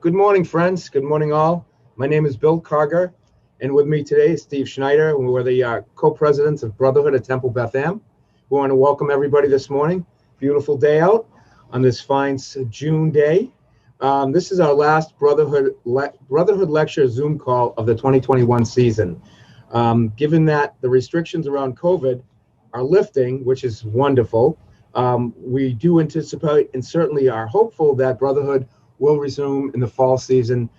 Good morning, friends. Good morning, all. My name is Bill Carger, and with me today is Steve Schneider, and we're the co-presidents of Brotherhood at Temple Beth Am. We want to welcome everybody this morning. Beautiful day out on this fine June day. This is our last Brotherhood lecture Zoom call of the 2021 season. Given that the restrictions around COVID are lifting, which is wonderful, we do anticipate and certainly are hopeful that Brotherhood will resume in the fall season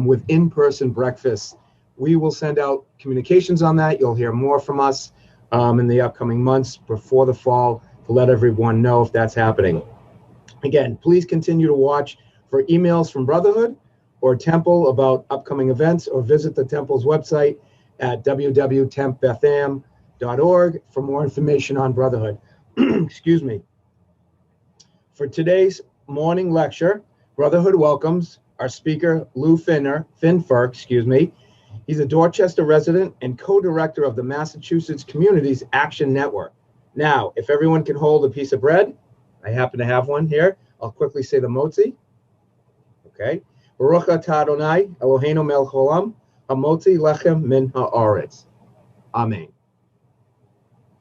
with in-person breakfasts. We will send out communications on that. You'll hear more from us in the upcoming months before the fall to let everyone know if that's happening. Again, please continue to watch for emails from Brotherhood or Temple about upcoming events, or visit the Temple's website at www.tempbetham.org for more information on Brotherhood. Excuse me. For today's morning lecture, Brotherhood welcomes our speaker, Lew Finfer. He's a Dorchester resident and co-director of the Massachusetts Communities Action Network. Now, if everyone can hold a piece of bread, I happen to have one here. I'll quickly say the motzi. Okay. Baruch atah Adonai Eloheinu melech haolam hamotzi lechem min haaretz. Amen.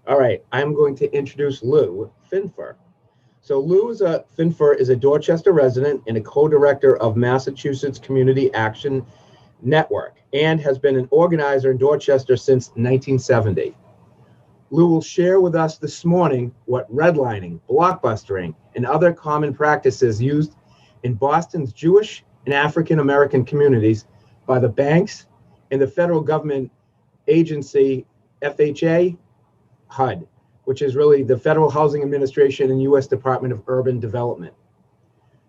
All right, I'm going to introduce Lew Finfer. So Lew Finfer is a Dorchester resident and a co-director of Massachusetts Community Action Network and has been an organizer in Dorchester since 1970. Lew will share with us this morning what redlining, blockbustering, and other common practices used in Boston's Jewish and African American communities by the banks and the federal government agency FHA HUD, which is really the Federal Housing Administration and U.S. Department of Urban Development.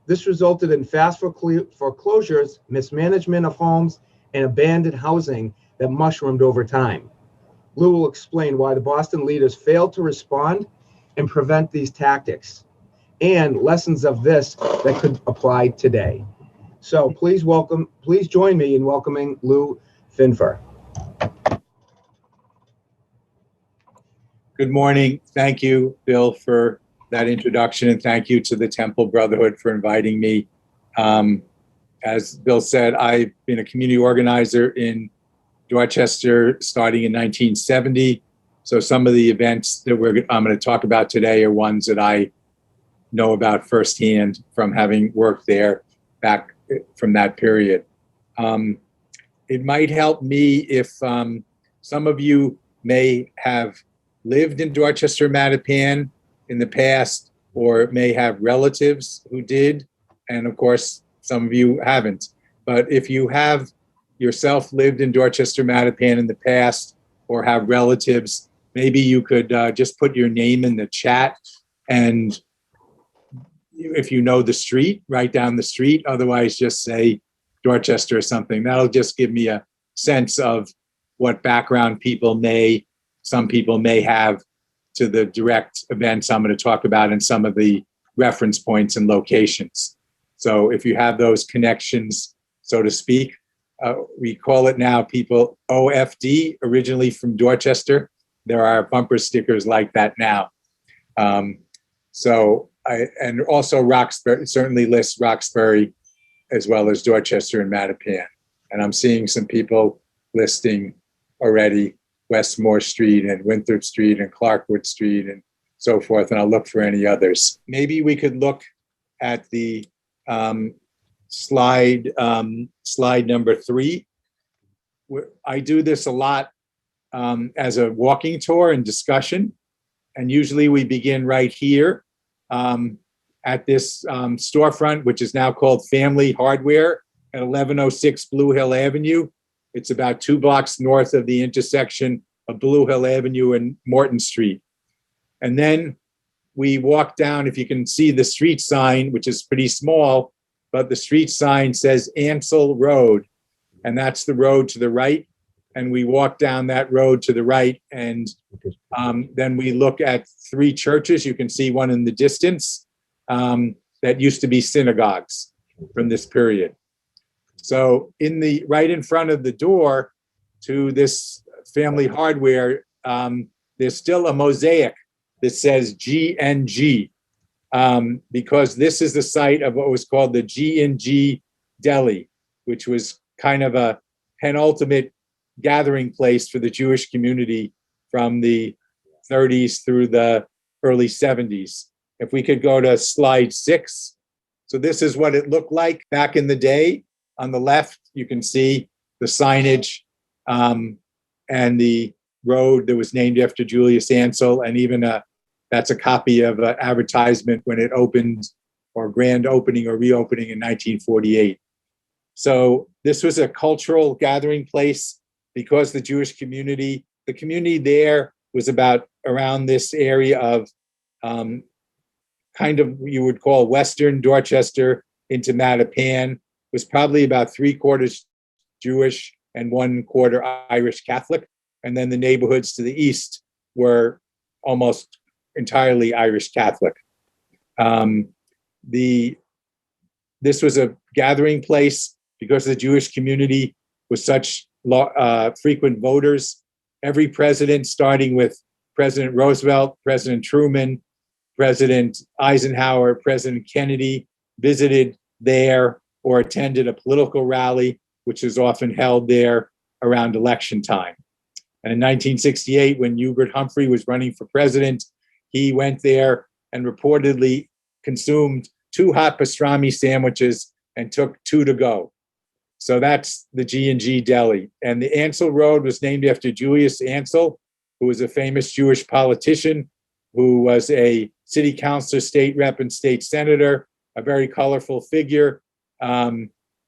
This resulted in fast foreclosures, mismanagement of homes, and abandoned housing that mushroomed over time. Lew will explain why the Boston leaders failed to respond and prevent these tactics, and lessons of this that could apply today. So please join me in welcoming Lew Finfer. Good morning. Thank you, Bill, for that introduction, and thank you to the Temple Brotherhood for inviting me. As Bill said, I've been a community organizer in Dorchester starting in 1970. So some of the events that I'm going to talk about today are ones that I know about firsthand from having worked there back from that period. It might help me if some of you may have lived in Dorchester and Mattapan in the past, or may have relatives who did, and of course, some of you haven't. But if you have yourself lived in Dorchester, Mattapan in the past, or have relatives, maybe you could just put your name in the chat, and if you know the street, write down the street. Otherwise, just say Dorchester or something. That'll just give me a sense of what background some people may have to the direct events I'm going to talk about and some of the reference points and locations. So if you have those connections, so to speak, we call it now people OFD, originally from Dorchester. There are bumper stickers like that now. And also Roxbury, certainly lists Roxbury as well as Dorchester and Mattapan. And I'm seeing some people listing already Westmore Street and Winthrop Street and Clarkwood Street and so forth, and I'll look for any others. Maybe we could look at the slide number 3. I do this a lot as a walking tour and discussion, and usually we begin right here at this storefront, which is now called Family Hardware at 1106 Blue Hill Avenue. It's about 2 blocks north of the intersection of Blue Hill Avenue and Morton Street. And then we walk down, if you can see the street sign, which is pretty small, but the street sign says Ansel Road, and that's the road to the right. And we walk down that road to the right, and then we look at 3 churches. You can see one in the distance that used to be synagogues from this period. So right in front of the door to this Family Hardware, there's still a mosaic that says G&G, because this is the site of what was called the G&G deli, which was kind of a penultimate gathering place for the Jewish community from the 30s through the early 70s. If we could go to slide 6. So this is what it looked like back in the day. On the left, you can see the signage and the road that was named after Julius Ansel, and even that's a copy of an advertisement when it opened, or grand opening or reopening in 1948. So this was a cultural gathering place because the Jewish community, the community there was about around this area of kind of you would call Western Dorchester into Mattapan, was probably about 3/4 Jewish and 1/4 Irish Catholic. And then the neighborhoods to the east were almost entirely Irish Catholic. This was a gathering place because the Jewish community was such frequent voters. Every president, starting with President Roosevelt, President Truman, President Eisenhower, President Kennedy, visited there or attended a political rally, which is often held there around election time. And in 1968, when Hubert Humphrey was running for president, he went there and reportedly consumed 2 hot pastrami sandwiches and took 2 to go. So that's the G&G Deli. And the Ansel Road was named after Julius Ansel, who was a famous Jewish politician, who was a city councilor, state rep, and state senator, a very colorful figure.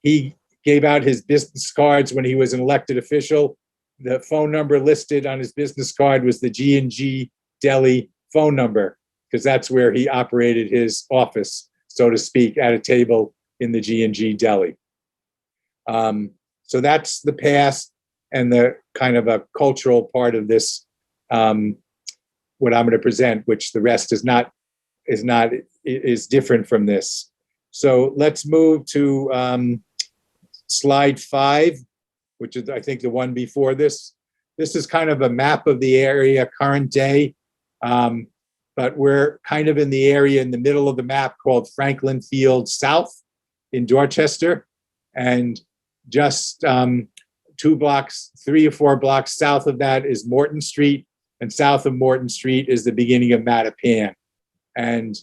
He gave out his business cards when he was an elected official. The phone number listed on his business card was the G&G Deli phone number, because that's where he operated his office, so to speak, at a table in the G&G Deli. So that's the past and the kind of a cultural part of this, what I'm going to present, which the rest is different from this. So let's move to slide 5, which is, I think, the one before this. This is kind of a map of the area current day, but we're kind of in the area in the middle of the map called Franklin Field South in Dorchester, and just 3 or 4 blocks south of that is Morton Street, and south of Morton Street is the beginning of Mattapan. And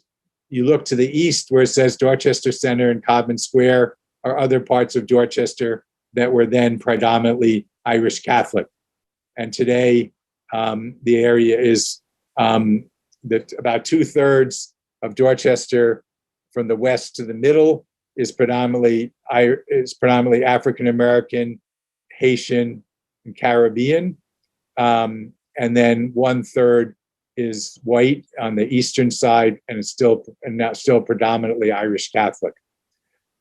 you look to the east where it says Dorchester Center and Codman Square are other parts of Dorchester that were then predominantly Irish Catholic. And today, the area is that about 2/3 of Dorchester from the west to the middle is predominantly African American, Haitian, and Caribbean. And then 1/3 is white on the eastern side, and it's still predominantly Irish Catholic.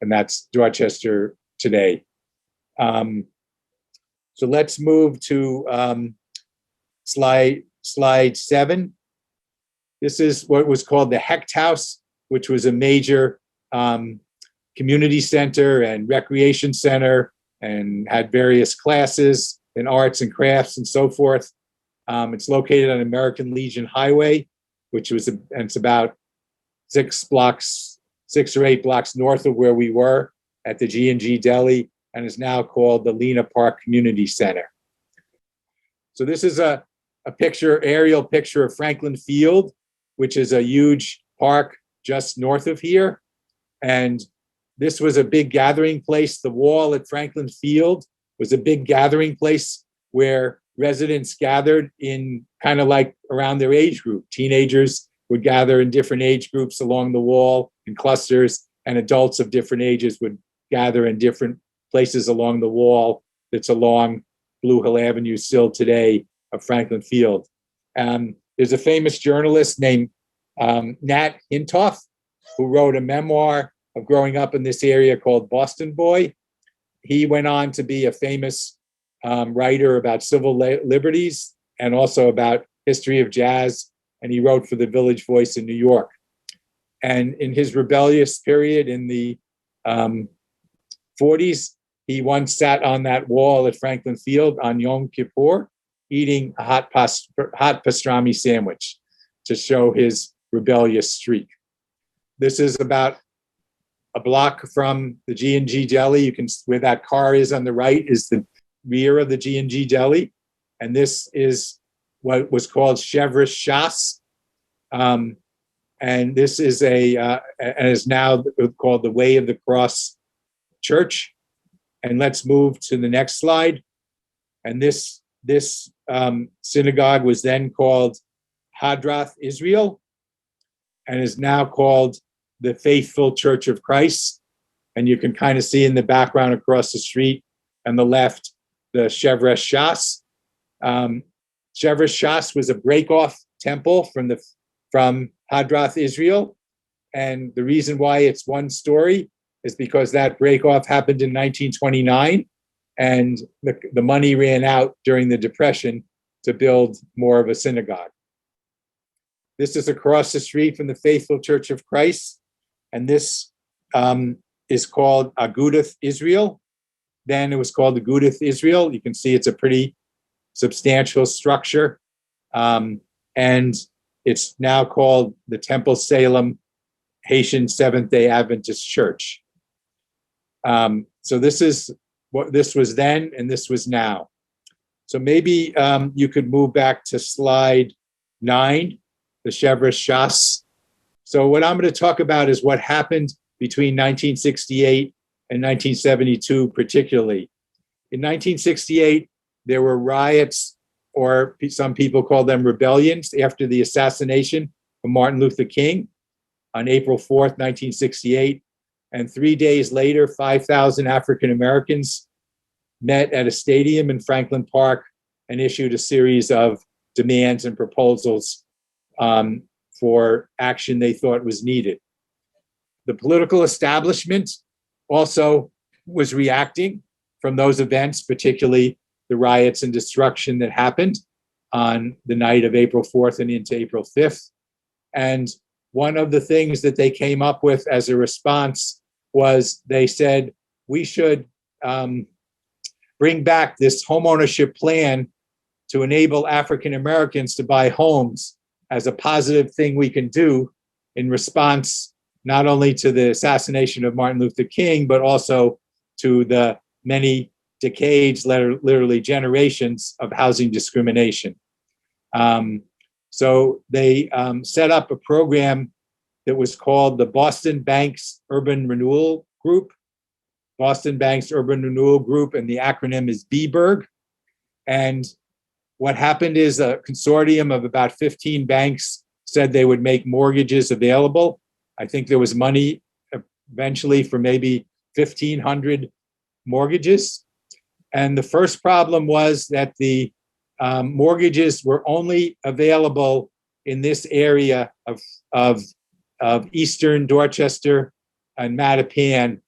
And that's Dorchester today. So let's move to slide 7. This is what was called the Hecht House, which was a major community center and recreation center, and had various classes in arts and crafts and so forth. It's located on American Legion Highway, which was it's about 6 or 8 blocks north of where we were at the G&G Deli, and is now called the Lena Park Community Center. So this is a aerial picture of Franklin Field, which is a huge park just north of here. And this was a big gathering place. The wall at Franklin Field was a big gathering place where residents gathered in kind of like around their age group. Teenagers would gather in different age groups along the wall in clusters, and adults of different ages would gather in different places along the wall that's along Blue Hill Avenue still today of Franklin Field. There's a famous journalist named Nat Hintoff, who wrote a memoir of growing up in this area called Boston Boy. He went on to be a famous writer about civil liberties and also about history of jazz, and he wrote for the Village Voice in New York. And in his rebellious period in the 40s, he once sat on that wall at Franklin Field on Yom Kippur, eating a hot pastrami sandwich to show his rebellious streak. This is about a block from the G&G Deli. You can, where that car is on the right is the rear of the G&G Deli. And this is what was called Chevre's Shas. And this is and is now called the Way of the Cross Church. And let's move to the next slide. And this synagogue was then called Hadrath Israel and is now called the Faithful Church of Christ. And you can kind of see in the background across the street on the left, the Chevre's Shas. Chevre's Shas was a break-off temple from Hadrath Israel. And the reason why it's one story is because that break-off happened in 1929, and the money ran out during the Depression to build more of a synagogue. This is across the street from the Faithful Church of Christ, and this is called Agudath Israel. Then it was called Agudath Israel. You can see it's a pretty substantial structure, and it's now called the Temple Salem Haitian Seventh-day Adventist Church. So this is what this was then, and this was now. So maybe you could move back to slide 9, the Chevre's Shas. So what I'm going to talk about is what happened between 1968 and 1972, particularly. In 1968, there were riots, or some people call them rebellions, after the assassination of Martin Luther King on April 4th, 1968. And 3 days later, 5,000 African Americans met at a stadium in Franklin Park and issued a series of demands and proposals for action they thought was needed. The political establishment also was reacting from those events, particularly the riots and destruction that happened on the night of April 4th and into April 5th. And one of the things that they came up with as a response was they said, we should bring back this homeownership plan to enable African Americans to buy homes as a positive thing we can do in response not only to the assassination of Martin Luther King, but also to the many decades, literally generations of housing discrimination. So they set up a program that was called the Boston Banks Urban Renewal Group. Boston Banks Urban Renewal Group, and the acronym is BBURG. And what happened is a consortium of about 15 banks said they would make mortgages available. I think there was money eventually for maybe 1,500 mortgages. And the first problem was that the mortgages were only available in this area of Eastern Dorchester and Mattapan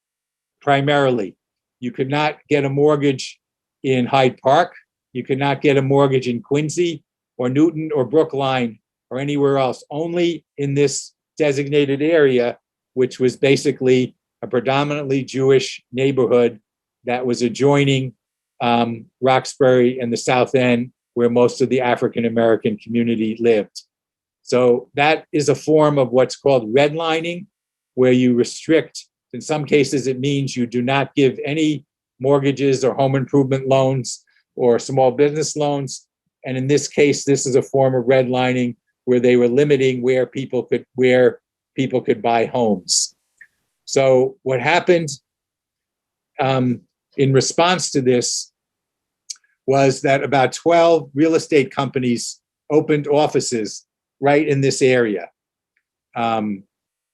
primarily. You could not get a mortgage in Hyde Park. You could not get a mortgage in Quincy or Newton or Brookline or anywhere else, only in this designated area, which was basically a predominantly Jewish neighborhood that was adjoining Roxbury and the South End, where most of the African American community lived. So that is a form of what's called redlining, where you restrict. In some cases, it means you do not give any mortgages or home improvement loans or small business loans. And in this case, this is a form of redlining where they were limiting where people could buy homes. So what happened in response to this was that about 12 real estate companies opened offices right in this area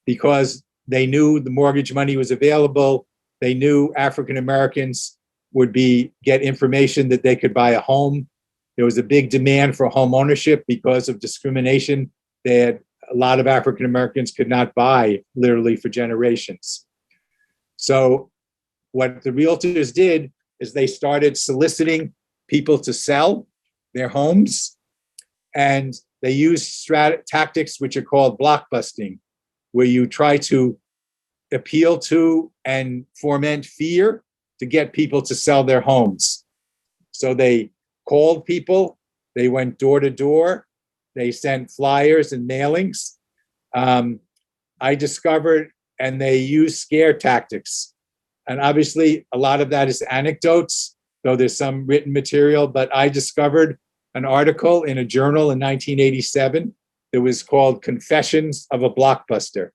because they knew the mortgage money was available. They knew African Americans would get information that they could buy a home. There was a big demand for home ownership because of discrimination that a lot of African Americans could not buy literally for generations. So what the realtors did is they started soliciting people to sell their homes, and they used tactics which are called blockbusting, where you try to appeal to and foment fear to get people to sell their homes. So they called people, they went door to door, they sent flyers and mailings. I discovered and they use scare tactics. And obviously, a lot of that is anecdotes, though there's some written material. But I discovered an article in a journal in 1987 that was called Confessions of a Blockbuster.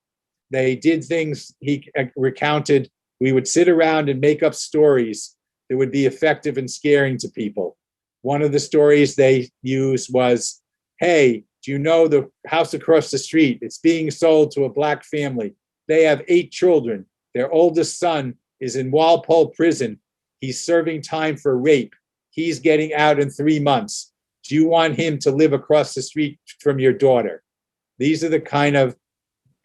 They did things, he recounted, we would sit around and make up stories that would be effective and scaring to people. One of the stories they used was, hey, do you know the house across the street? It's being sold to a Black family. They have 8 children. Their oldest son is in Walpole prison. He's serving time for rape. He's getting out in 3 months. Do you want him to live across the street from your daughter? These are the kind of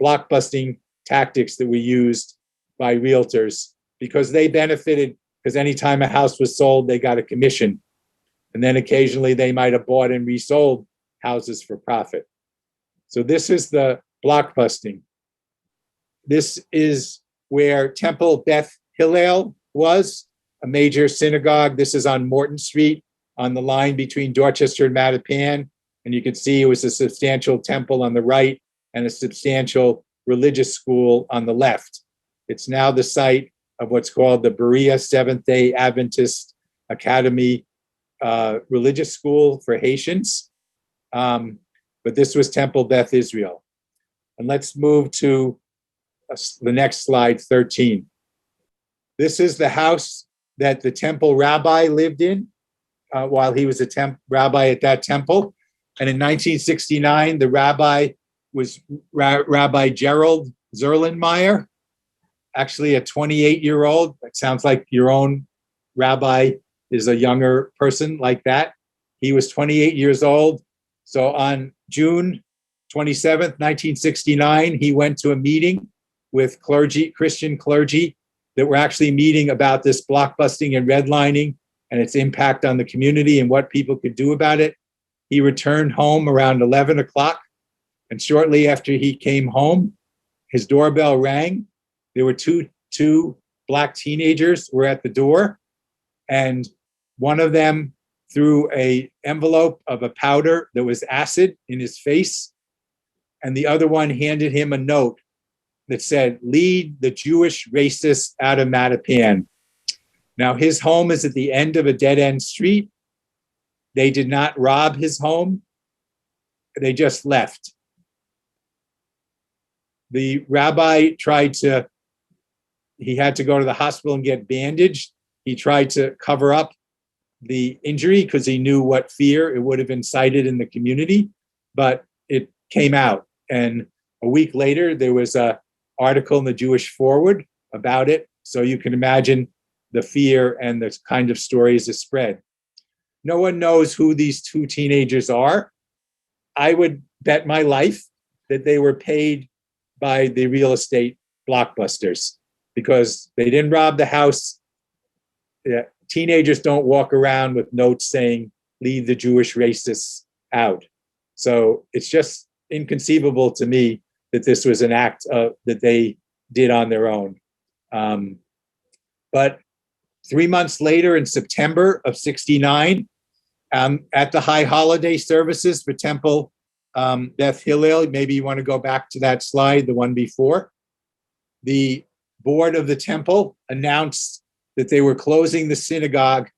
blockbusting tactics that were used by realtors because they benefited, because anytime a house was sold, they got a commission. And then occasionally they might have bought and resold houses for profit. So this is the blockbusting. This is where Temple Beth Hillel was, a major synagogue. This is on Morton Street on the line between Dorchester and Mattapan. And you can see it was a substantial temple on the right and a substantial religious school on the left. It's now the site of what's called the Berea Seventh-day Adventist Academy religious school for Haitians. But this was Temple Beth Israel. And let's move to the next slide, 13. This is the house that the temple rabbi lived in while he was a rabbi at that temple. And in 1969, the rabbi was Rabbi Gerald Zerlenmeyer, actually a 28-year-old. That sounds like your own rabbi is a younger person like that. He was 28 years old. So on June 27th, 1969, he went to a meeting with clergy, Christian clergy, that were actually meeting about this blockbusting and redlining and its impact on the community and what people could do about it. He returned home around 11 o'clock. And shortly after he came home, his doorbell rang. There were two Black teenagers were at the door. And one of them threw an envelope of a powder that was acid in his face. And the other one handed him a note that said, "Lead the Jewish racists out of Mattapan." Now, his home is at the end of a dead-end street. They did not rob his home. They just left. The rabbi he had to go to the hospital and get bandaged. He tried to cover up the injury because he knew what fear it would have incited in the community, but it came out. And a week later, there was an article in the Jewish Forward about it. So you can imagine the fear and the kind of stories that spread. No one knows who these 2 teenagers are. I would bet my life that they were paid by the real estate blockbusters because they didn't rob the house. Teenagers don't walk around with notes saying, "Lead the Jewish racists out." So it's just inconceivable to me that this was an act that they did on their own. But 3 months later, in September of '69, at the high holiday services for Temple Beth Hillel, maybe you want to go back to that slide, the one before, the board of the temple announced that they were closing the synagogue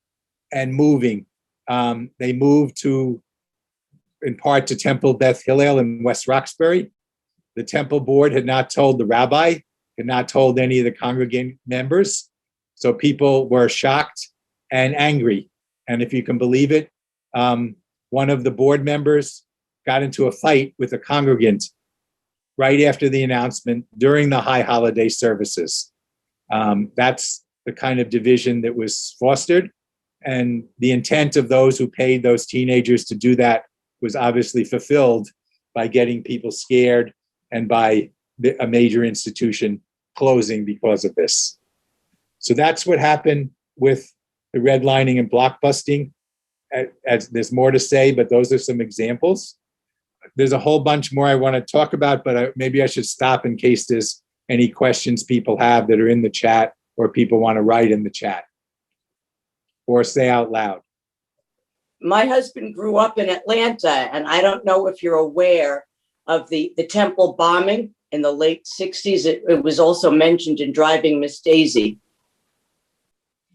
and moving. They moved in part to Temple Beth Hillel in West Roxbury. The temple board had not told the rabbi, had not told any of the congregant members. So people were shocked and angry. And if you can believe it, one of the board members got into a fight with a congregant right after the announcement during the high holiday services. That's the kind of division that was fostered. And the intent of those who paid those teenagers to do that was obviously fulfilled by getting people scared and by a major institution closing because of this. So that's what happened with the redlining and blockbusting. As there's more to say, but those are some examples. There's a whole bunch more I want to talk about, but maybe I should stop in case there's any questions people have that are in the chat or people want to write in the chat or say out loud. My husband grew up in Atlanta, and I don't know if you're aware of the temple bombing in the late 60s. It was also mentioned in Driving Miss Daisy.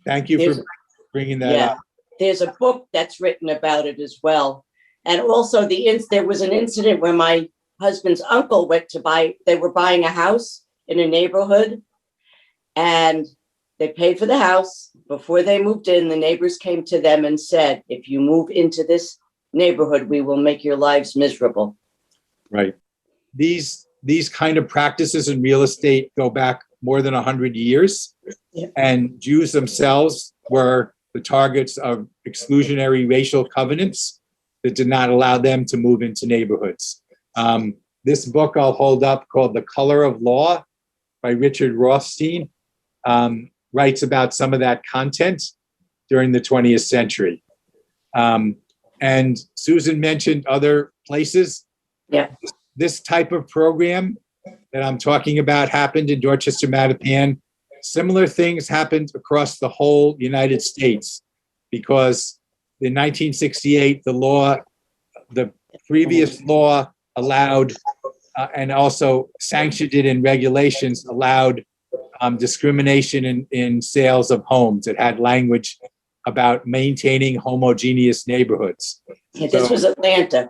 Thank you for bringing that up. There's a book that's written about it as well. And also there was an incident where my husband's uncle they were buying a house in a neighborhood, and they paid for the house. Before they moved in, the neighbors came to them and said, if you move into this neighborhood, we will make your lives miserable. Right. These kind of practices in real estate go back more than 100 years. Yeah. And Jews themselves were the targets of exclusionary racial covenants that did not allow them to move into neighborhoods. This book I'll hold up, called The Color of Law by Richard Rothstein, writes about some of that content during the 20th century. And Susan mentioned other places. Yeah. This type of program that I'm talking about happened in Dorchester, Mattapan. Similar things happened across the whole United States, because in 1968, the previous law allowed and also sanctioned it in regulations, allowed discrimination in sales of homes. It had language about maintaining homogeneous neighborhoods. Yeah, this was Atlanta.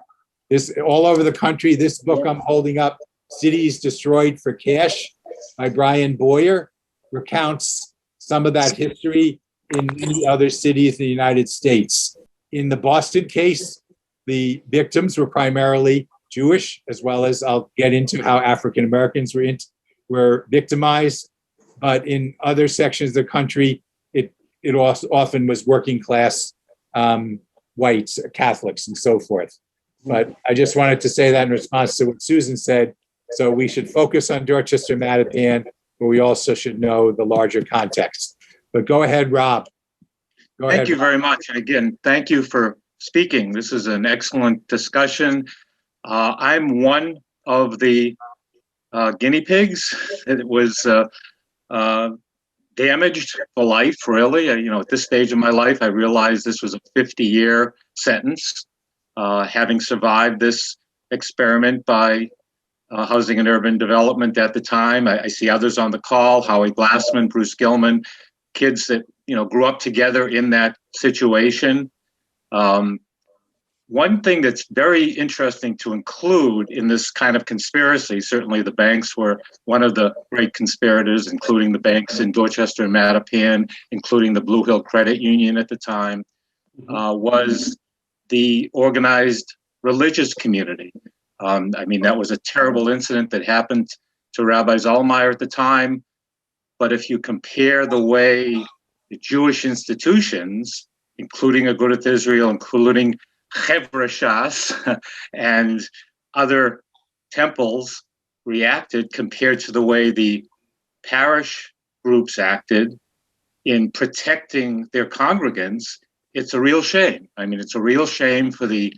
This all over the country. This book I'm holding up, Cities Destroyed for Cash by Brian Boyer, recounts some of that history in many other cities in the United States. In the Boston case, the victims were primarily Jewish, as well as I'll get into how African Americans were victimized. But in other sections of the country, it also often was working class whites, Catholics, and so forth. But I just wanted to say that in response to what Susan said. So we should focus on Dorchester, Mattapan, but we also should know the larger context. But go ahead, Rob. Thank you very much. And again, thank you for speaking. This is an excellent discussion. I'm one of the guinea pigs that was damaged for life, really. At this stage of my life, I realized this was a 50-year sentence. Having survived this experiment by Housing and Urban Development at the time, I see others on the call, Howie Glassman, Bruce Gilman, kids that grew up together in that situation. One thing that's very interesting to include in this kind of conspiracy, certainly the banks were one of the great conspirators, including the banks in Dorchester and Mattapan, including the Blue Hill Credit Union at the time, was the organized religious community. That was a terrible incident that happened to Rabbi Zalmeyer at the time. But if you compare the way the Jewish institutions, including Agudath Israel, including Chevra Shas and other temples reacted compared to the way the parish groups acted in protecting their congregants, it's a real shame. It's a real shame for the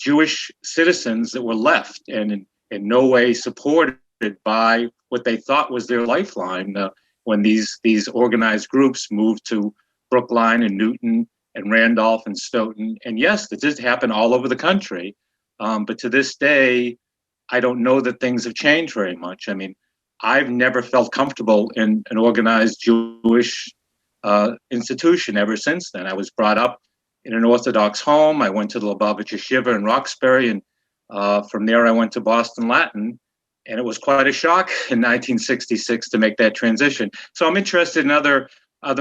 Jewish citizens that were left and in no way supported by what they thought was their lifeline when these organized groups moved to Brookline and Newton and Randolph and Stoughton. And yes, this did happen all over the country. But to this day, I don't know that things have changed very much. I've never felt comfortable in an organized Jewish institution ever since then. I was brought up in an Orthodox home. I went to the Lubavitch Yeshiva in Roxbury, and from there I went to Boston Latin. And it was quite a shock in 1966 to make that transition. So I'm interested in other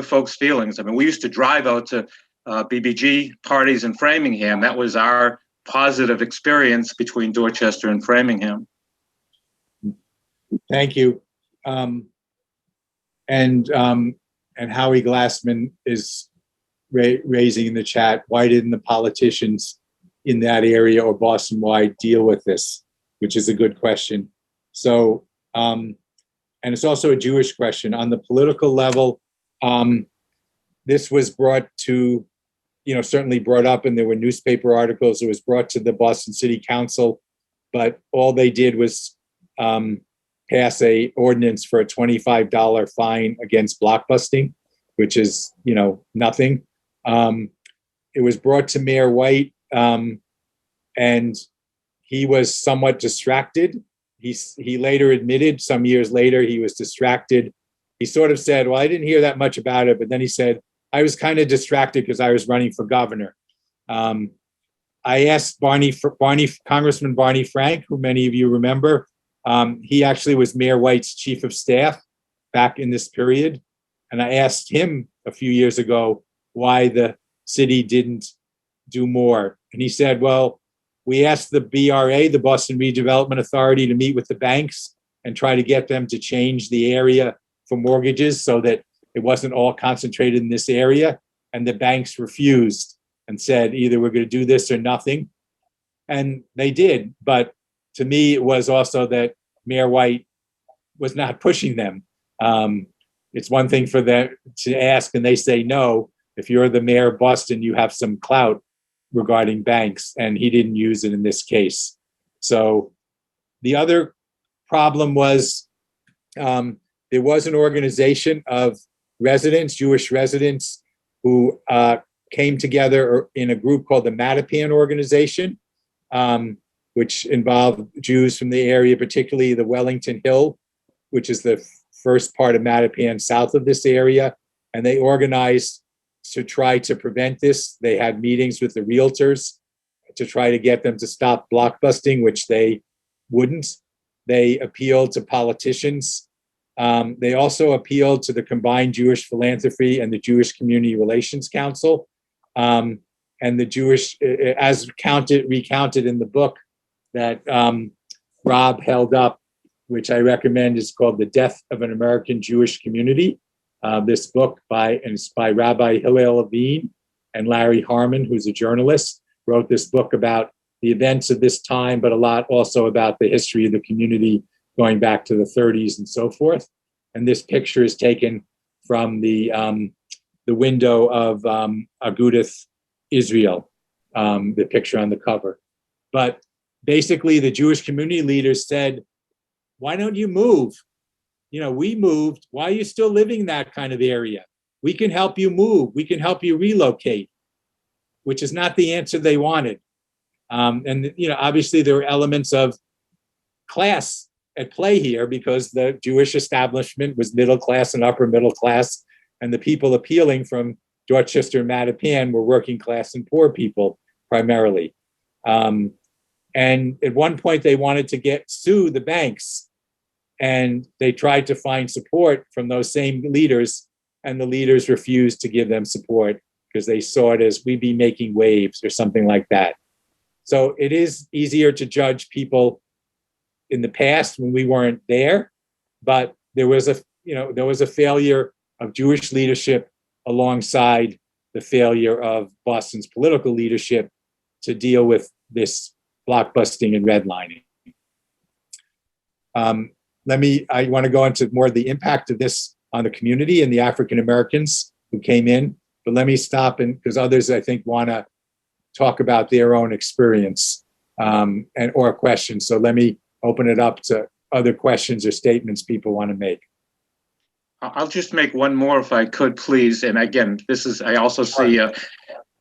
folks' feelings. We used to drive out to BBG parties in Framingham. That was our positive experience between Dorchester and Framingham. Thank you. And Howie Glassman is raising in the chat, why didn't the politicians in that area or Boston-wide deal with this? Which is a good question. So, and it's also a Jewish question. On the political level, this was brought to, certainly brought up, and there were newspaper articles. It was brought to the Boston City Council, but all they did was pass a ordinance for a $25 fine against blockbusting, which is, nothing. It was brought to Mayor White, and he was somewhat distracted he later admitted some years later he was distracted. He sort of said, well, I didn't hear that much about it, but then he said, I was kind of distracted because I was running for governor. I asked Congressman Barney Frank, who many of you remember. He actually was Mayor White's chief of staff back in this period. And I asked him a few years ago why the city didn't do more. And he said, well, we asked the BRA, the Boston Redevelopment Authority, to meet with the banks and try to get them to change the area for mortgages so that it wasn't all concentrated in this area. And the banks refused and said, either we're going to do this or nothing. And they did. But to me, it was also that Mayor White was not pushing them. It's one thing for them to ask and they say no. If you're the mayor of Boston, you have some clout regarding banks, and he didn't use it in this case. So the other problem was there was an organization of residents, Jewish residents, who came together in a group called the Mattapan Organization, which involved Jews from the area, particularly the Wellington Hill, which is the first part of Mattapan south of this area. And they organized to try to prevent this. They had meetings with the realtors to try to get them to stop blockbusting, which they wouldn't. They appealed to politicians. They also appealed to the Combined Jewish Philanthropy and the Jewish Community Relations Council. And the Jewish, as recounted in the book that Rob held up, which I recommend, is called The Death of an American Jewish Community. This book by Rabbi Hillel Levine and Larry Harmon, who's a journalist, wrote this book about the events of this time, but a lot also about the history of the community going back to the 30s and so forth. And this picture is taken from the window of Agudath Israel, the picture on the cover. But basically, the Jewish community leaders said, why don't you move? You know, we moved. Why are you still living in that kind of area? We can help you move. We can help you relocate, which is not the answer they wanted. And, you know, obviously there were elements of class at play here because the Jewish establishment was middle class and upper middle class, and the people appealing from Dorchester and Mattapan were working class and poor people primarily. And at one point they wanted to sue the banks, and they tried to find support from those same leaders, and the leaders refused to give them support because they saw it as we'd be making waves or something like that. So it is easier to judge people in the past when we weren't there, but there was a failure of Jewish leadership alongside the failure of Boston's political leadership to deal with this blockbusting and redlining. I want to go into more of the impact of this on the community and the African Americans who came in, but let me stop because others I think want to talk about their own experience or questions. So let me open it up to other questions or statements people want to make. I'll just make one more if I could, please. And again, I also see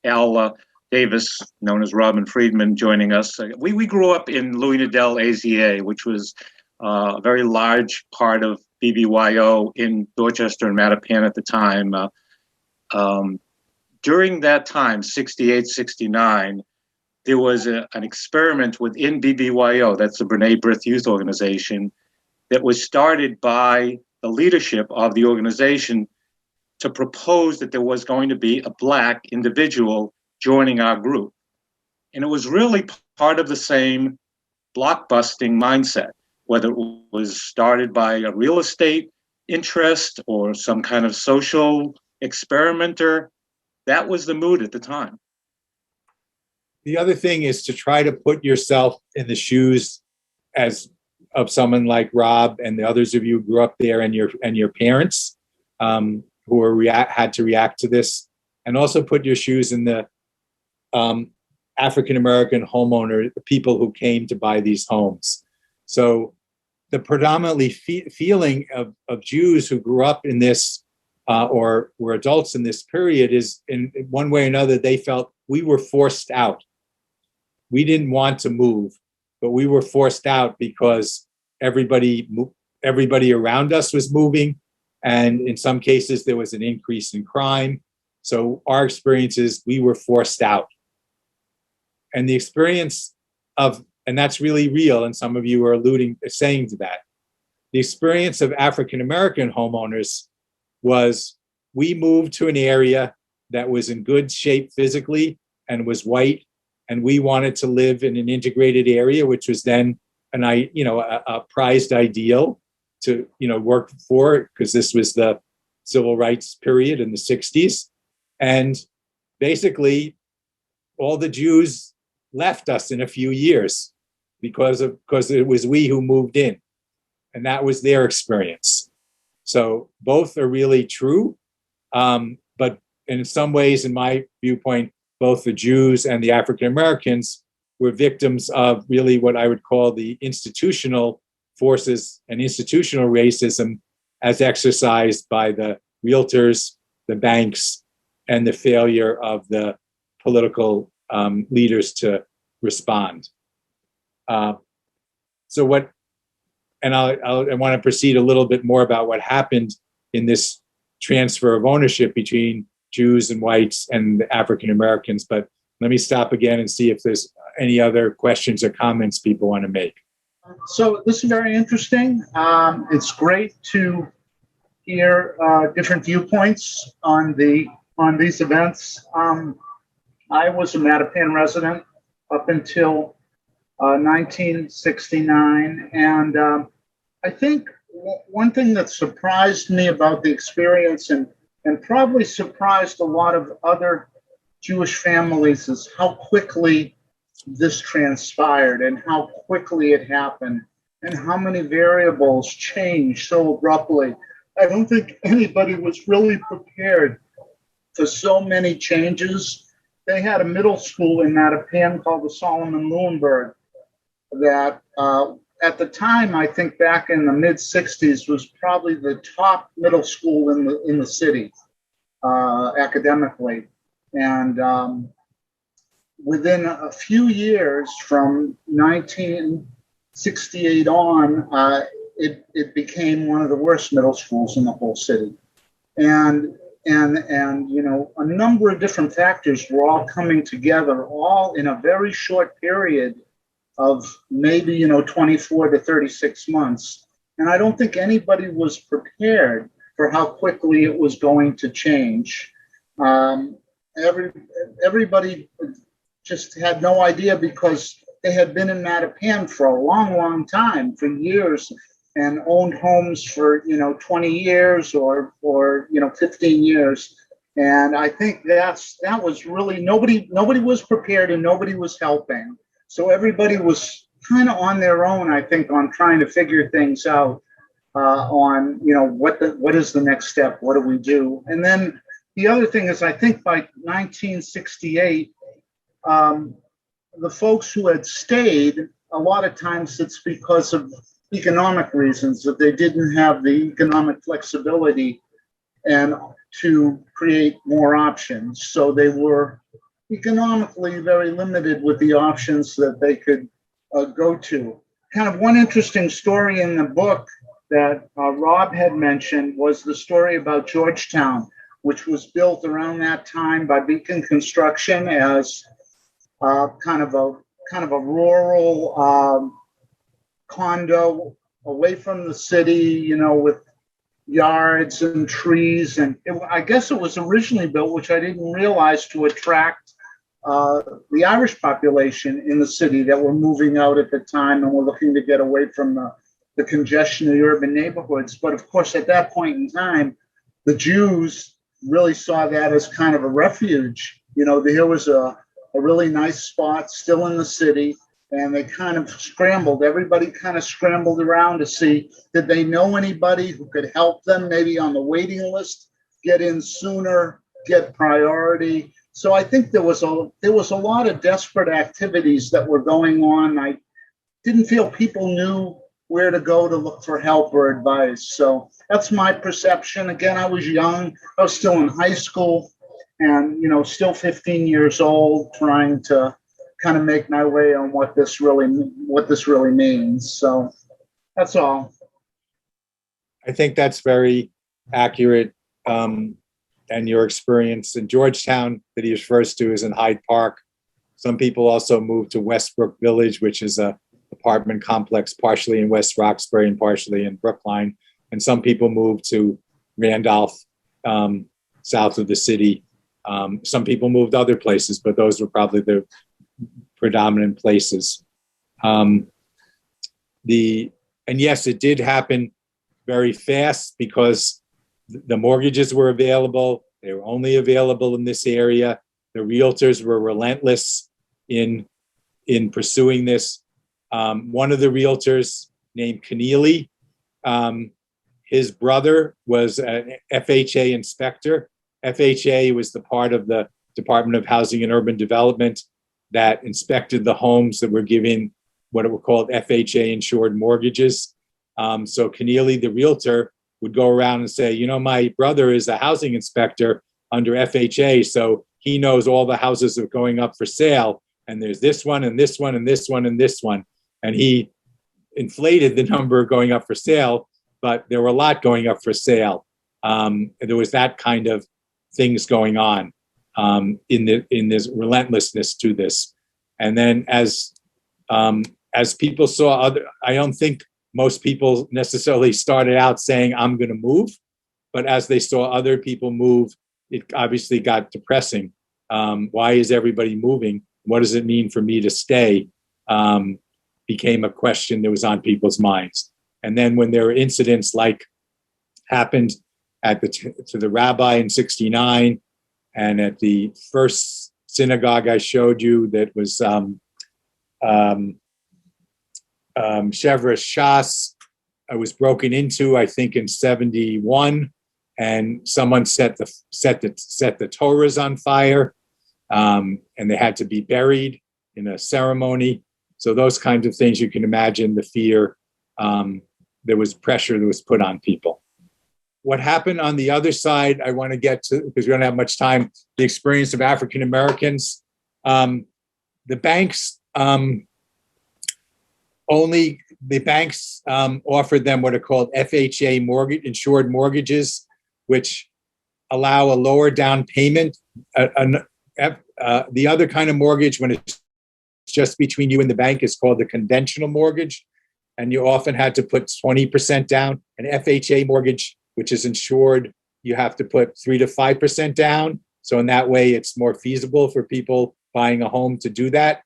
Al Davis, known as Robin Friedman, joining us. We grew up in Louis Nadell AZA, which was a very large part of BBYO in Dorchester and Mattapan at the time. During that time, 68, 69, there was an experiment within BBYO, that's the B'nai B'rith Youth Organization, that was started by the leadership of the organization to propose that there was going to be a Black individual joining our group. And it was really part of the same blockbusting mindset, whether it was started by a real estate interest or some kind of social experimenter. That was the mood at the time. The other thing is to try to put yourself in the shoes of someone like Rob and the others of you who grew up there and your parents who had to react to this, and also put your shoes in the African-American homeowner, the people who came to buy these homes. So the predominantly feeling of Jews who grew up in this or were adults in this period is in one way or another, they felt we were forced out. We didn't want to move, but we were forced out because everybody around us was moving, and in some cases there was an increase in crime. So our experience is we were forced out. And the experience of, and that's really real, and some of you are saying to that, the experience of African-American homeowners was we moved to an area that was in good shape physically and was white, and we wanted to live in an integrated area, which was then a prized ideal to work for, because this was the civil rights period in the 60s. And basically, all the Jews left us in a few years because it was we who moved in, and that was their experience. So both are really true, but in some ways, in my viewpoint, both the Jews and the African Americans were victims of really what I would call the institutional forces and institutional racism as exercised by the realtors, the banks, and the failure of the political leaders to respond. I want to proceed a little bit more about what happened in this transfer of ownership between Jews and whites and African Americans. But let me stop again and see if there's any other questions or comments people want to make. So this is very interesting. It's great to hear different viewpoints on these events. I was a Mattapan resident up until 1969, and I think one thing that surprised me about the experience and probably surprised a lot of other Jewish families is how quickly this transpired and how quickly it happened and how many variables changed so abruptly. I don't think anybody was really prepared for so many changes. They had a middle school in Mattapan called the Solomon Lewinberg that at the time, I think back in the mid-60s, was probably the top middle school in the city academically. And within a few years, from 1968 on, it became one of the worst middle schools in the whole city. And a number of different factors were all coming together, all in a very short period of maybe 24 to 36 months. And I don't think anybody was prepared for how quickly it was going to change. Everybody just had no idea because they had been in Mattapan for a long, long time, for years, and owned homes for 20 years or 15 years. And I think that was really nobody was prepared and nobody was helping. So everybody was kind of on their own, I think, on trying to figure things out on what is the next step, what do we do? And then the other thing is, I think by 1968, the folks who had stayed, a lot of times it's because of economic reasons, that they didn't have the economic flexibility and to create more options. So they were economically very limited with the options that they could go to. Kind of one interesting story in the book that Rob had mentioned was the story about Georgetown, which was built around that time by Beacon Construction as kind of a rural condo away from the city, with yards and trees. And I guess it was originally built, which I didn't realize, to attract the Irish population in the city that were moving out at the time and were looking to get away from the congestion of the urban neighborhoods. But of course, at that point in time, the Jews really saw that as kind of a refuge. There was a really nice spot still in the city, and they kind of scrambled. Everybody kind of scrambled around to see, did they know anybody who could help them, maybe on the waiting list, get in sooner, get priority. So I think there was a lot of desperate activities that were going on. I didn't feel people knew where to go to look for help or advice. So that's my perception. Again, I was young. I was still in high school and, still 15 years old, trying to kind of make my way on what this really means. So That's all. I think that's very accurate. And your experience in Georgetown that he refers to is in Hyde Park. Some people also moved to Westbrook Village, which is a apartment complex partially in West Roxbury and partially in Brookline. And some people moved to Randolph, south of the city. Some people moved other places, but those were probably the predominant places. And yes, it did happen very fast because the mortgages were available. They were only available in this area. The realtors were relentless in pursuing this. One of the realtors named Keneally, his brother was an FHA inspector. FHA was the part of the Department of Housing and Urban Development that inspected the homes that were given what were called FHA insured mortgages. So Keneally, the realtor, would go around and say, you know, my brother is a housing inspector under FHA, so he knows all the houses are going up for sale, and there's this one and this one and this one and this one. And he inflated the number going up for sale, but there were a lot going up for sale. There was that kind of things going on in this relentlessness to this. And then as people saw I don't think most people necessarily started out saying, I'm going to move, but as they saw other people move, it obviously got depressing. Why is everybody moving? What does it mean for me to stay? Became a question that was on people's minds. And then when there were incidents like happened to the rabbi in '69, and at the first synagogue I showed you that was Chevra Shas, was broken into, I think, in '71, and someone set the Torahs on fire, and they had to be buried in a ceremony. So those kinds of things, you can imagine the fear. There was pressure that was put on people. What happened on the other side, I want to get to, because we don't have much time, the experience of African Americans. The banks offered them what are called FHA mortgage insured mortgages, which allow a lower down payment. The other kind of mortgage, when it's just between you and the bank, is called the conventional mortgage, and you often had to put 20% down. An FHA mortgage, which is insured, you have to put 3 to 5% down. So in that way, it's more feasible for people buying a home to do that.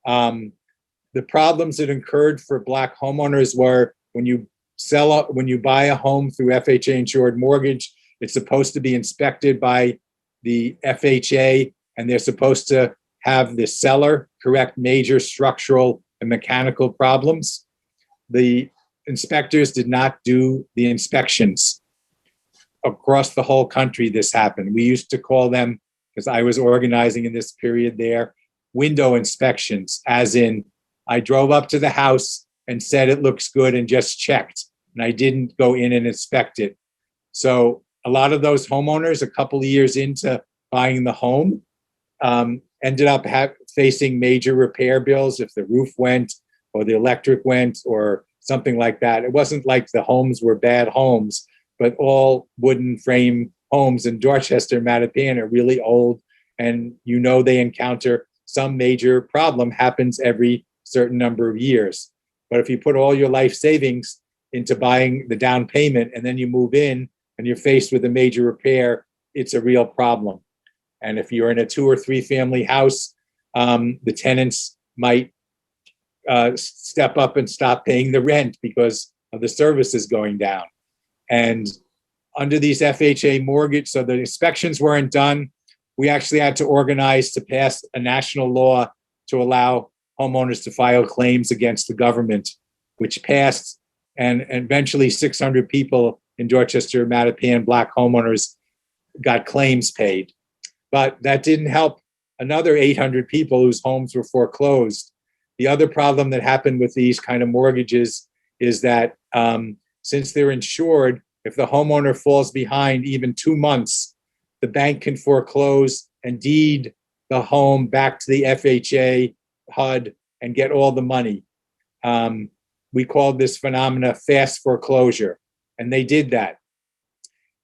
The problems that occurred for Black homeowners were when you buy a home through FHA insured mortgage, it's supposed to be inspected by the FHA, and they're supposed to have the seller correct major structural and mechanical problems. The inspectors did not do the inspections. Across the whole country, this happened. We used to call them, because I was organizing in this period there, window inspections, as in I drove up to the house and said it looks good and just checked, and I didn't go in and inspect it. So a lot of those homeowners, a couple of years into buying the home, ended up facing major repair bills if the roof went or the electric went or something like that. It wasn't like the homes were bad homes, but all wooden frame homes in Dorchester and Mattapan are really old, and they encounter some major problem happens every certain number of years. But if you put all your life savings into buying the down payment and then you move in and you're faced with a major repair, it's a real problem. And if you're in a 2 or 3 family house, the tenants might step up and stop paying the rent because of the services going down. And under these FHA mortgage, so the inspections weren't done. We actually had to organize to pass a national law to allow homeowners to file claims against the government, which passed, and eventually 600 people in Dorchester, Mattapan, Black homeowners got claims paid. But that didn't help another 800 people whose homes were foreclosed. The other problem that happened with these kind of mortgages is that since they're insured, if the homeowner falls behind even 2 months, the bank can foreclose and deed the home back to the FHA HUD and get all the money. we called this phenomena fast foreclosure, and they did that.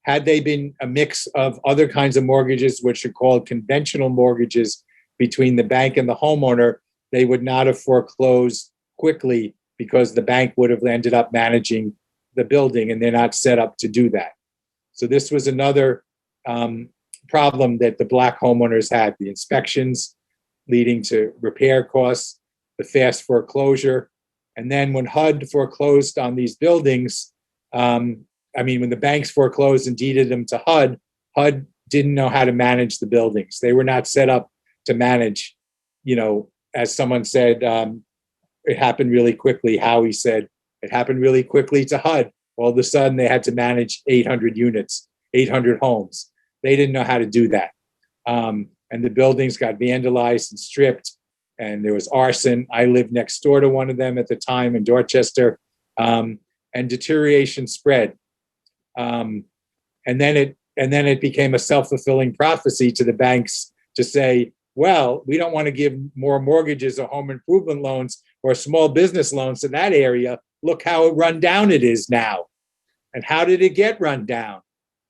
Had they been a mix of other kinds of mortgages, which are called conventional mortgages between the bank and the homeowner, they would not have foreclosed quickly because the bank would have ended up managing the building, and they're not set up to do that. So this was another problem that the Black homeowners had: the inspections leading to repair costs, the fast foreclosure. And then when HUD foreclosed on these buildings, when the banks foreclosed and deeded them to HUD, HUD didn't know how to manage the buildings. They were not set up to manage, as someone said, it happened really quickly. Howie said, it happened really quickly to HUD. All of a sudden, they had to manage 800 units, 800 homes. They didn't know how to do that. And the buildings got vandalized and stripped, and there was arson. I lived next door to one of them at the time in Dorchester, and deterioration spread. And then it became a self-fulfilling prophecy to the banks to say, well, we don't want to give more mortgages or home improvement loans or small business loans in that area. Look how run down it is now. And how did it get run down?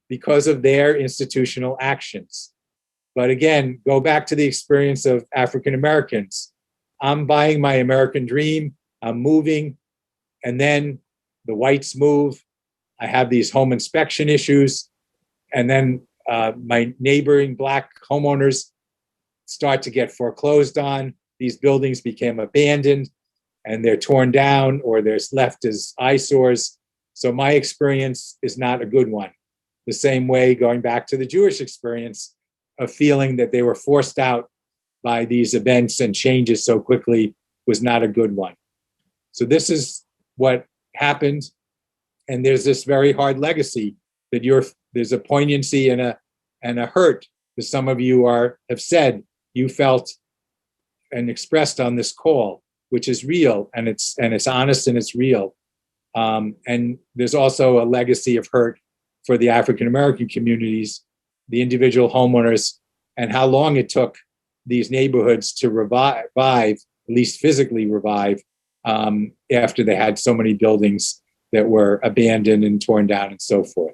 Because of their institutional actions. But again, go back to the experience of African Americans. I'm buying my American dream, I'm moving, and then the whites move. I have these home inspection issues, and then my neighboring Black homeowners start to get foreclosed on. These buildings became abandoned, and they're torn down or they're left as eyesores. So my experience is not a good one. The same way, going back to the Jewish experience, of feeling that they were forced out by these events and changes so quickly was not a good one. So this is what happened. And there's this very hard legacy that there's a poignancy and a hurt that some of you have said you felt and expressed on this call, which is real, and it's honest and it's real. And there's also a legacy of hurt for the African American communities, the individual homeowners, and how long it took these neighborhoods to revive, at least physically revive, after they had so many buildings that were abandoned and torn down and so forth.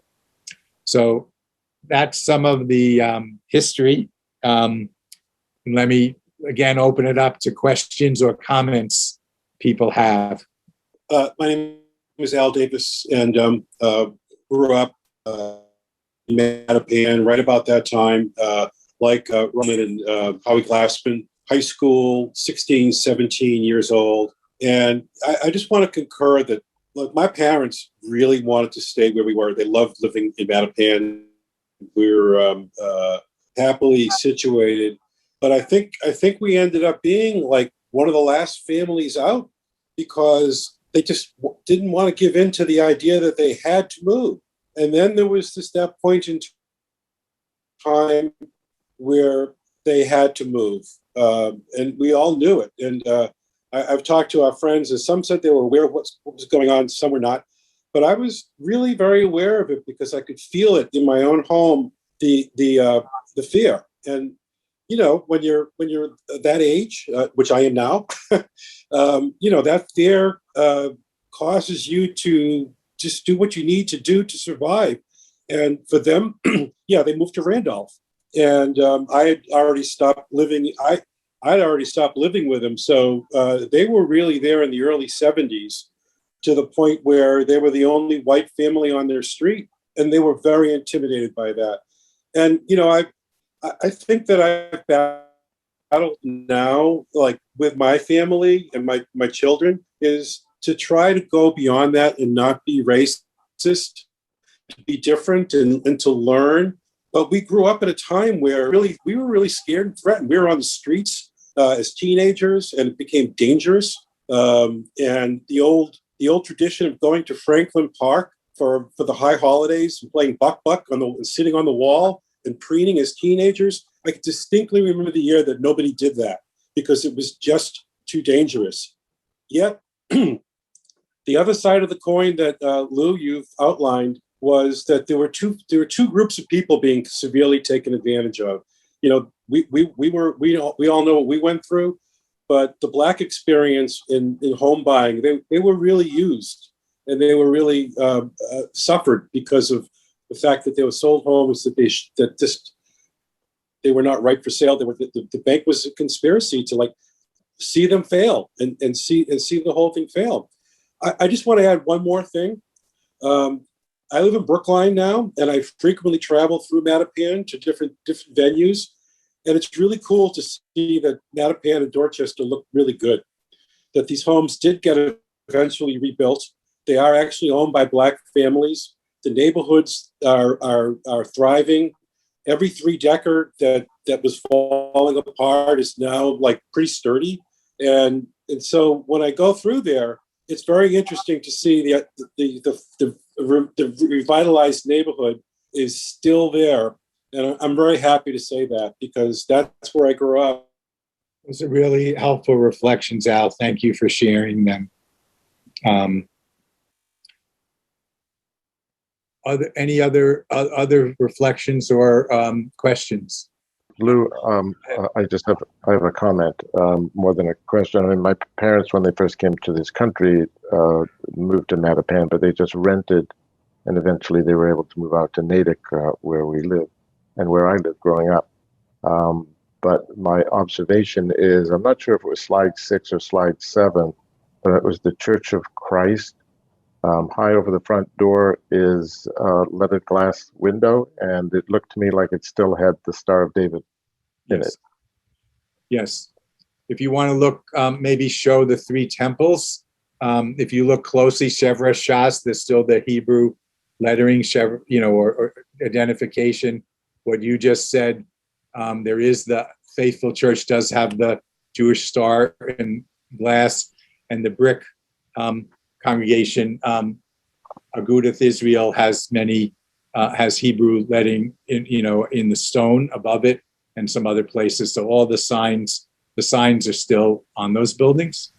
So that's some of the history. Let me again open it up to questions or comments people have. My name is Al Davis, and grew up in Mattapan right about that time, like Roman and Howie Glassman, high school, 16, 17 years old. And I just want to concur that, look, my parents really wanted to stay where we were. They loved living in Mattapan. We were happily situated. But I think we ended up being like one of the last families out because they just didn't want to give in to the idea that they had to move. And then there was that point in time where they had to move. And we all knew it. And I've talked to our friends, and some said they were aware of what was going on, some were not. But I was really very aware of it because I could feel it in my own home, the fear. And when you're that age, which I am now, that fear causes you to just do what you need to do to survive. And for them, they moved to Randolph, and I had already stopped living. I'd already stopped living with them, so they were really there in the early 70s, to the point where they were the only white family on their street, and they were very intimidated by that. And I think that I've battled now, like with my family and my children, is to try to go beyond that and not be racist, to be different and to learn. But we grew up at a time where we were really scared and threatened. We were on the streets as teenagers, and it became dangerous. And the old tradition of going to Franklin Park for the high holidays and playing buck and sitting on the wall and preening as teenagers. I can distinctly remember the year that nobody did that because it was just too dangerous. Yet, the other side of the coin that Lew, you've outlined, was that there were two groups of people being severely taken advantage of. We all know what we went through, but the Black experience in home buying, they were really used, and they were really suffered because of the fact that they were sold homes that they were not right for sale. The bank was a conspiracy to like see them fail and see the whole thing fail. I just want to add one more thing. I live in Brookline now, and I frequently travel through Mattapan to different venues. And it's really cool to see that Mattapan and Dorchester look really good, that these homes did get eventually rebuilt. They are actually owned by Black families. The neighborhoods are thriving. Every three-decker that was falling apart is now like pretty sturdy. And so when I go through there, it's very interesting to see the revitalized neighborhood is still there. And I'm very happy to say that because that's where I grew up. Those are really helpful reflections, Al. Thank you for sharing them. Any other reflections or questions? Lou, I have a comment more than a question. I mean, my parents, when they first came to this country, moved to Mattapan, but they just rented, and eventually they were able to move out to Natick, where we live and where I lived growing up. But my observation is, I'm not sure if it was slide 6 or slide 7, but it was the Church of Christ. High over the front door is a leaded glass window, and it looked to me like it still had the Star of David in it. Yes. If you want to look, maybe show the 3 temples. If you look closely, Chevra Shas, there's still the Hebrew lettering, or identification. What you just said, there is the faithful church does have the Jewish star in glass, and the brick congregation, Agudath Israel, has many has Hebrew lettering in the stone above it and some other places. So all the signs are still on those buildings.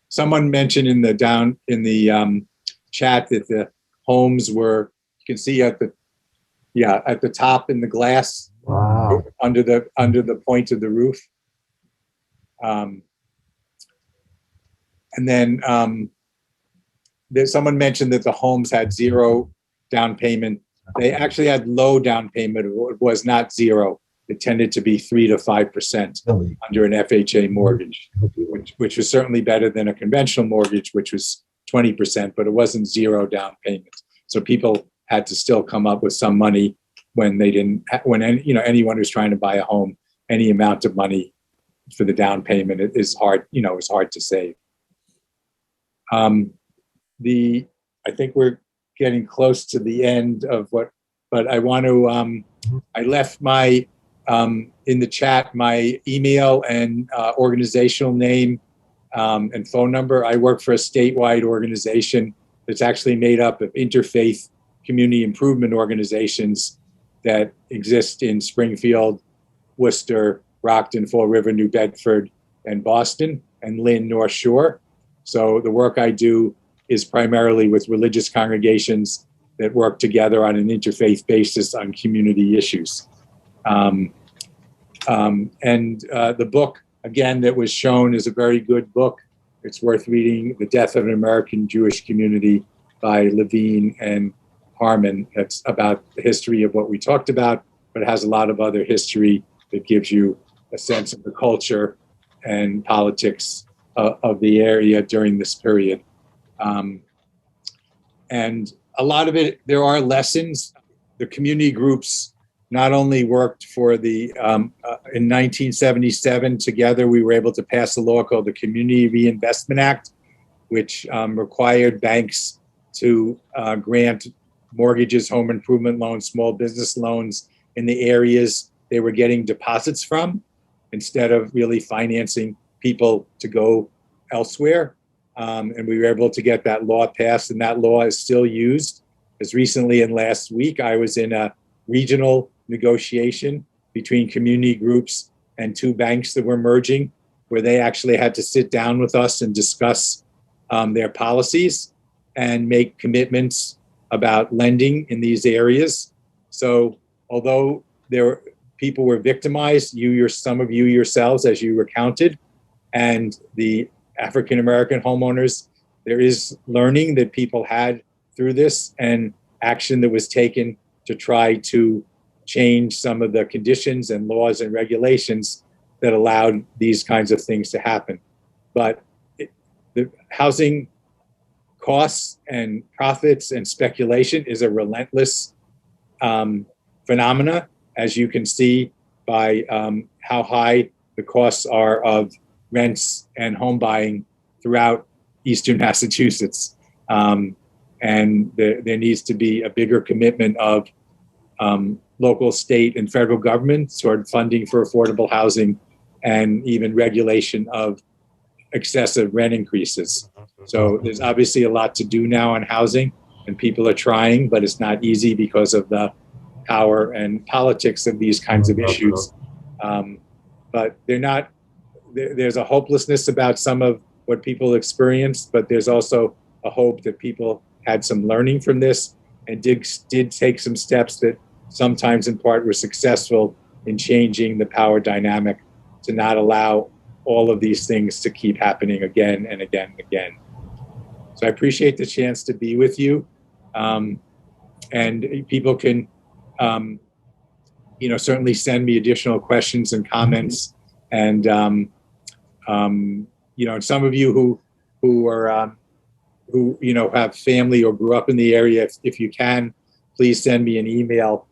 Someone mentioned in the chat that the homes were, you can see at the top in the glass. Wow. under the point of the roof. And then someone mentioned that the homes had 0 down payment. They actually had low down payment. It was not 0. It tended to be 3 to 5% under an FHA mortgage, which was certainly better than a conventional mortgage, which was 20%, but it wasn't 0 down payment. So people had to still come up with some money when anyone who's trying to buy a home, any amount of money for the down payment is hard, is hard to save. I think we're getting close to the end of but I want to, I left my, in the chat, my email and organizational name and phone number. I work for a statewide organization that's actually made up of interfaith community improvement organizations that exist in Springfield, Worcester, Rockton, Fall River, New Bedford, and Boston, and Lynn, North Shore. So the work I do is primarily with religious congregations that work together on an interfaith basis on community issues. And the book, again, that was shown is a very good book. It's worth reading, The Death of an American Jewish Community by Levine and Harmon. That's about the history of what we talked about, but it has a lot of other history that gives you a sense of the culture and politics of the area during this period. And a lot of it, there are lessons. The community groups not only worked for in 1977 together, we were able to pass a law called the Community Reinvestment Act, which required banks to grant mortgages, home improvement loans, small business loans in the areas they were getting deposits from, instead of really financing people to go elsewhere. And we were able to get that law passed, and that law is still used. As recently in last week, I was in a regional negotiation between community groups and 2 banks that were merging, where they actually had to sit down with us and discuss their policies and make commitments about lending in these areas. So although people were victimized, some of you yourselves, as you recounted, and the African American homeowners. There is learning that people had through this and action that was taken to try to change some of the conditions and laws and regulations that allowed these kinds of things to happen. But the housing costs and profits and speculation is a relentless phenomena, as you can see by how high the costs are of rents and home buying throughout Eastern Massachusetts. And there needs to be a bigger commitment of local, state, and federal government toward funding for affordable housing and even regulation of excessive rent increases. So there's obviously a lot to do now on housing, and people are trying, but it's not easy because of the power and politics of these kinds of issues. But there's a hopelessness about some of what people experienced, but there's also a hope that people had some learning from this and did take some steps that sometimes in part were successful in changing the power dynamic to not allow all of these things to keep happening again and again and again. So I appreciate the chance to be with you. And people can, certainly send me additional questions and comments. And, and some of you who are, have family or grew up in the area, if you can, please send me an email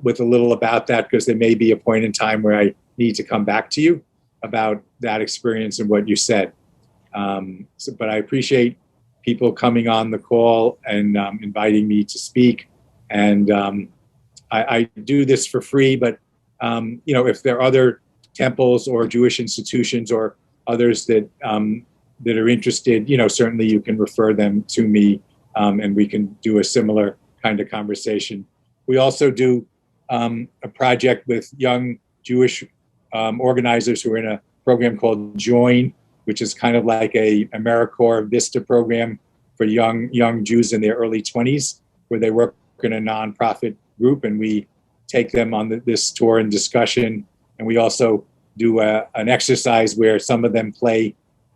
with a little about that, because there may be a point in time where I need to come back to you about that experience and what you said. But I appreciate people coming on the call and inviting me to speak. And I do this for free, but if there are other temples or Jewish institutions or others that are interested, certainly you can refer them to me, and we can do a similar kind of conversation. We also do a project with young Jewish organizers who are in a program called Join, which is kind of like a AmeriCorps Vista program for young Jews in their early 20s, where they work in a nonprofit group, and we take them on this tour and discussion. And we also do an exercise where some of them play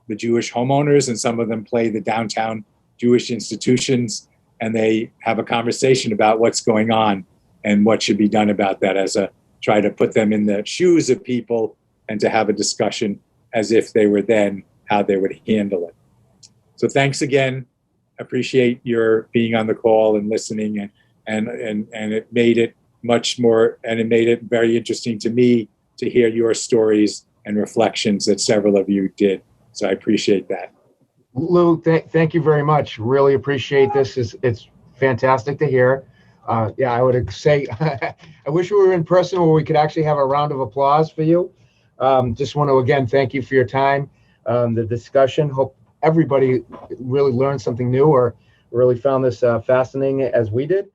the Jewish homeowners and some of them play the downtown Jewish institutions, and they have a conversation about what's going on and what should be done about that, try to put them in the shoes of people and to have a discussion as if they were then, how they would handle it. So thanks again. Appreciate your being on the call and listening, and it made it much more, and it made it very interesting to me to hear your stories and reflections that several of you did. So I appreciate that. Lew, thank you very much. Really appreciate this. It's fantastic to hear. I would say I wish we were in person where we could actually have a round of applause for you. Just want to again thank you for your time, the discussion. Hope everybody really learned something new or really found this fascinating as we did.